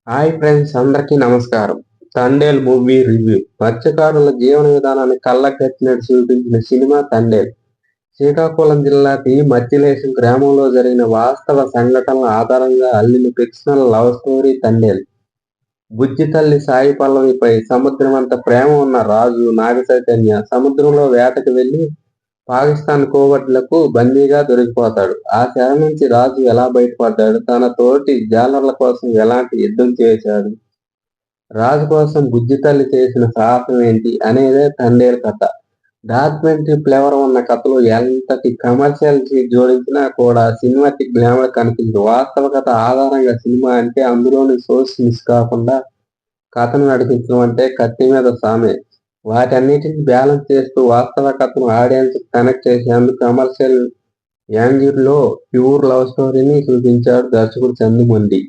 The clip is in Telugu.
హాయ్ ఫ్రెండ్స్, అందరికీ నమస్కారం. Thandel movie review. మత్స్యకారుల జీవన విధానాన్ని కళ్ళకట్టినట్టు చూపించిన సినిమా తండేల్. శ్రీకాకుళం జిల్లా టి మత్తిలేశం గ్రామంలో జరిగిన వాస్తవ సంఘటనల ఆధారంగా అల్లిన ఫిక్షనల్ లవ్ స్టోరీ తండేల్. బుజ్జి తల్లి సాయి పల్లవిపై సముద్రమంత ప్రేమ ఉన్న రాజు నాగచైతన్య సముద్రంలో వేటకు వెళ్లి పాకిస్తాన్ కోవట్లకు బందీగా దొరికిపోతాడు. ఆ చెర నుంచి రాజు ఎలా బయటపడ్డాడు, తన తోటి జాలర్ల కోసం ఎలాంటి యుద్ధం చేశాడు, రాజు కోసం బుజ్జి తల్లి చేసిన సాహసం ఏంటి అనేదే తండేల్ కథ. డాక్యుమెంటరీ ఫ్లేవర్ ఉన్న కథలో ఎంతటి కమర్షియల్ జోడించినా కూడా సినిమాటిక్ గ్లామర్ కనిపించదు. వాస్తవ కథ ఆధారంగా సినిమా అంటే అందులోని సోర్స్ మిస్ కాకుండా కథను నడిపించడం అంటే కత్తి మీద సామే. వాటన్నిటిని బ్యాలెన్స్ చేస్తూ వాస్తవ కథను ఆడియన్స్ కనెక్ట్ చేసేందుకు కమర్షియల్ యాంగిల్లో ప్యూర్ లవ్ స్టోరీని చూపించాడు దర్శకుడు చందుమొండి.